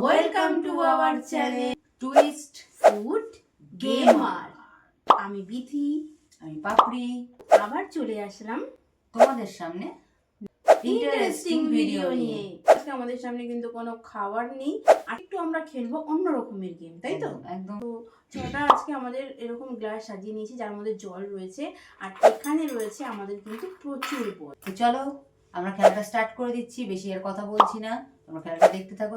Welcome to our channel twist food gamer. আমি বিথি, আমি পাপড়ি, আবার চলে আসলাম তোমাদের সামনে ইন্টারেস্টিং ভিডিও নিয়ে। আজকে আমাদের সামনে কিন্তু কোনো খাবার নেই, আর একটু আমরা খেলবো অন্য রকমের গেম, তাই তো? একদম। তো ছটা আজকে আমাদের এরকম গ্লাস সাজিয়ে নিয়েছি যার মধ্যে জল রয়েছে, আর এখানে রয়েছে আমাদের কিন্তু প্রচুর বল। তো চলো আমরা খেলাটা স্টার্ট করে দিচ্ছি, বেশি আর কথা বলছি না, তোমরা খেলাটা দেখতে থাকো।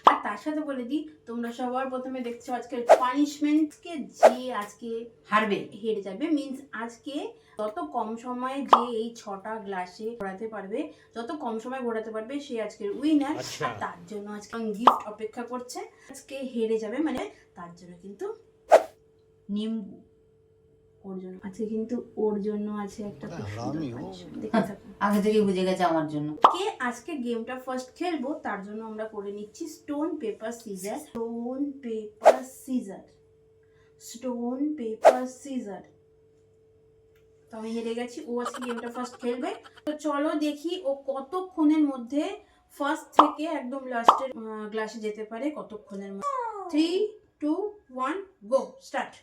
আর তার সাথে বলে দিই, তোমরা সবার প্রথমে দেখছো আজকের পানিশমেন্টকে, যে আজকে হারবে হেরে যাবে মিন্স আজকে যত কম সময়ে যে এই 6টা গ্লাসে ঘোরাতে পারবে, যত কম সময় ঘোরাতে পারবে সে আজকের উইনার। আর তার জন্য আজকে গিফট অপেক্ষা করছে। আজকে হেরে যাবে মানে তার জন্য কিন্তু নিম্বু ওর জন্য আজকে কিন্তু ওর জন্য আছে একটা খুব সুন্দর punishment। দেখতে থাকো। আগে থেকে বুঝে গেছে আমার জন্য। কে আজকে গেমটা ফার্স্ট খেলবো তার জন্য আমরা করে নিচ্ছি stone paper scissor. Stone paper scissor, stone paper scissor. তো আমি হেরে গেছি, ও আজকে গেমটা ফার্স্ট খেলবে। তো চলো দেখি ও কতক্ষণের মধ্যে ফার্স্ট থেকে একদম লাস্টের গ্লাসে যেতে পারে, কতক্ষণের মধ্যে। 3, 2, 1 গো স্টার্ট।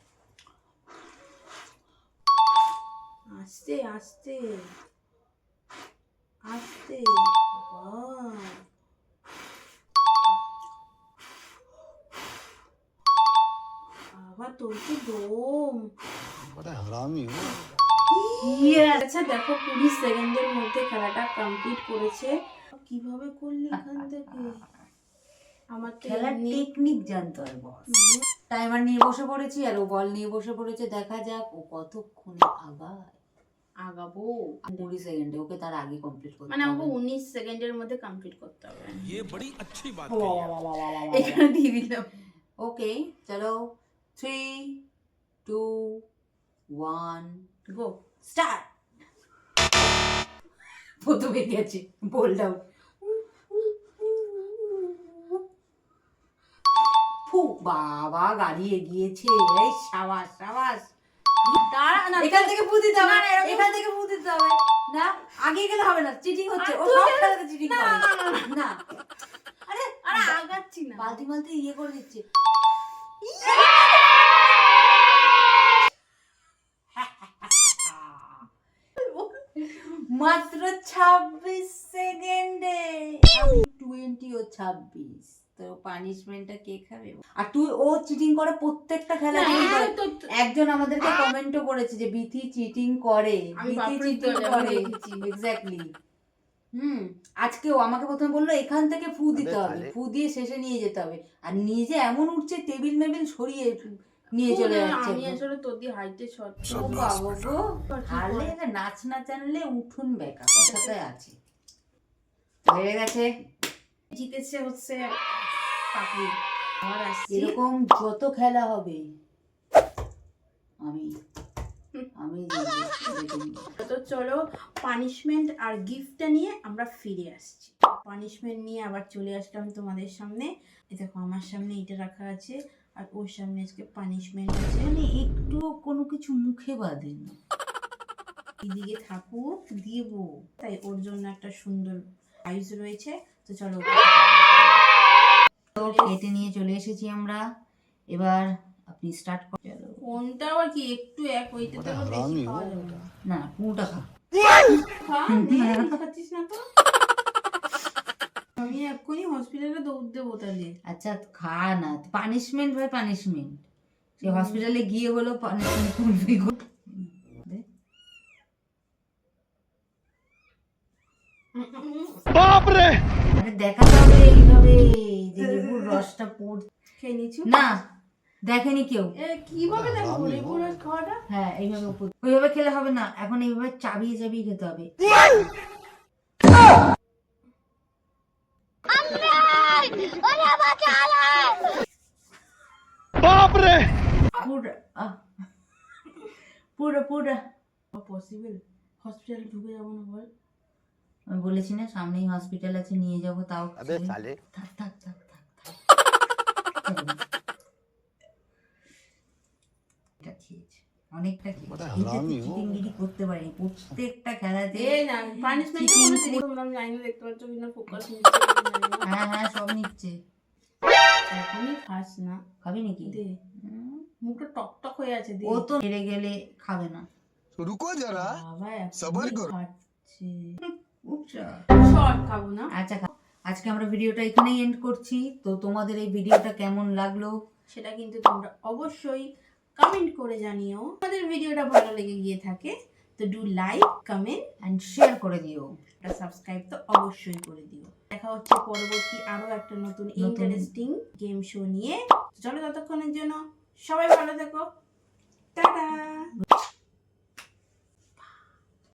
আস্তে আস্তে আস্তে। বাবা তোর তো দম। बड़ा हरामी हो। আচ্ছা দেখো 20 সেকেন্ডের মধ্যে খেলাটা কমপ্লিট করেছে। কিভাবে করলি এখান থেকে? আমার তো খেলার টেকনিক জানতে হয় বস। টাইমার নিয়ে বসে পড়েছি আর ও বল নিয়ে বসে পড়েছে, দেখা যাক ও কতক্ষণ আগাবো। 20 সেকেন্ডে, ওকে তার আগে কমপ্লিট করতে মানে আমাকে হবে। 19 সেকেন্ডের মধ্যে কমপ্লিট করতে হবে। ये बड़ी अच्छी बात এখানে দিয়ে দিলাম। ওকে চলো 3, 2, 1 গো স্টার্ট। প্রথমে গেছে বোল ডাউন। ফু বাবা, গাড়ি এগিয়েছে। এই সাবাস সাবাস। দাঁড়া না, এখান থেকে ফু দিতে হবে, না, না, এরকম- এখান থেকে ফু দিতে হবে। না আগে গেলে হবে না, চিটিং হচ্ছে। ও তুই- সব খেলাতে চিটিং না, করে। না, না, না। না আরে আরে আগাচ্ছি না। বালতি মালতি ইয়ে করে দিচ্ছে। মাত্র 26 সেকেন্ডে আমি 20 ও 26। তো পানিশমেন্টটা কে খাবে? আর তুই ও চিটিং করে প্রত্যেকটা খেলা। হ্যাঁ, তো একজন আমাদেরকে কমেন্টও করেছে যে বিথি চিটিং করে, আমি বিথি বাপরে চিটিং তো করে। দেখেছি। এক্স্যাক্টলি। আজকেও আমাকে প্রথমে বললো এখান থেকে ফু দিতে হবে, ফু দিয়ে শেষে নিয়ে যেতে হবে, আর নিজে এমন উঠছে টেবিল মেবিল সরিয়ে নিয়ে চলে যাচ্ছে। আমি আসলে তোর দিয়ে হাইটে শর্ট। ও বাবা গো, হারলে না নাচ না জানলে উঠুন বেকা, কথাটাই আছে। হয়ে গেছে। জিতেছে হচ্ছে পাপড়ি। আর আসছে এরকম যত খেলা হবে আমি জিতবো। তো চলো পানিশমেন্ট আর গিফটটা নিয়ে আমরা ফিরে আসছি। পানিশমেন্ট নিয়ে আবার চলে আসলাম তোমাদের সামনে। এই দেখো আমার সামনে এটা রাখা আছে, আর ওর সামনে আজকে পানিশমেন্ট আছে। মানে একটু কোনো কিছু মুখে বাঁধেন না। এদিকে থাকুক দিব, তাই ওর জন্য একটা সুন্দর প্রাইজ রয়েছে। তো চলো তো কেটে নিয়ে চলে এসেছি আমরা। এবার আপনি স্টার্ট করেন। কোনটা আবার কি একটু এক হইতে তো বেশি খাওয়া যাবে না। না পুরোটা খা। খা, নে, খাচ্ছিস না তো? আমি এক্ষুনি হসপিটালে দৌড় দেবো তাহলে। আচ্ছা খা না, পানিশমেন্ট ভাই পানিশমেন্ট। সে হসপিটালে গিয়ে হলো পানিশমেন্ট করবি গো। बाप रे। আরে দেখাতে হবে এইভাবে যে লেবুর রসটা পড়। খেয়ে নিচ্ছি না দেখেনি কেউ। কিভাবে দেখো লেবুর রস খাওয়াটা? হ্যাঁ এইভাবে উপর, ওইভাবে খেলে হবে না, এখন এইভাবে চাবিয়ে চাবিয়ে খেতে হবে। बाप रे। পুরো পুরো পুরো পসিবল হসপিটালে ঢুকে যাবো না বল? আমি বলেছি না সামনেই হসপিটাল আছে, নিয়ে যাবো। তাও अबे साले। থাক থাক থাক থাক থাক। এটা খেয়েছে, অনেকটা বড় খেয়েছে। হারামি ও। চিটিংগিরি করতে পারি প্রত্যেকটা খেলাতে। এই না পানিশমেন্ট Cheating কোনো দিন তোমরা আমি জানি না, দেখতে পাচ্ছ কিনা ফোকাস নিচ্ছে। হ্যাঁ হ্যাঁ সব নিচ্ছে। এখনই খাস না, খাবি নাকি? দে, মুখটা টক টক হয়ে আছে, দে। ও তো হেরে গেলে খাবে না। रुको जरा বাবা সবার এখনই করো। খাচ্ছে। বুঝছো? শর্ট খাবো না। আচ্ছা আজকে আমরা ভিডিওটা এখানেই এন্ড করছি। তো তোমাদের এই ভিডিওটা কেমন লাগলো সেটা কিন্তু তোমরা অবশ্যই কমেন্ট করে জানিও। আমাদের ভিডিওটা ভালো লেগে গিয়ে থাকে তো do like, comment, and share করে দিও। সাবস্ক্রাইব তো অবশ্যই করে দিও। দেখা হচ্ছে পরবর্তী আরো একটা নতুন ইন্টারেস্টিং গেম শো নিয়ে। চলো ততক্ষণের জন্য সবাই ভালো থেকো, টাটা।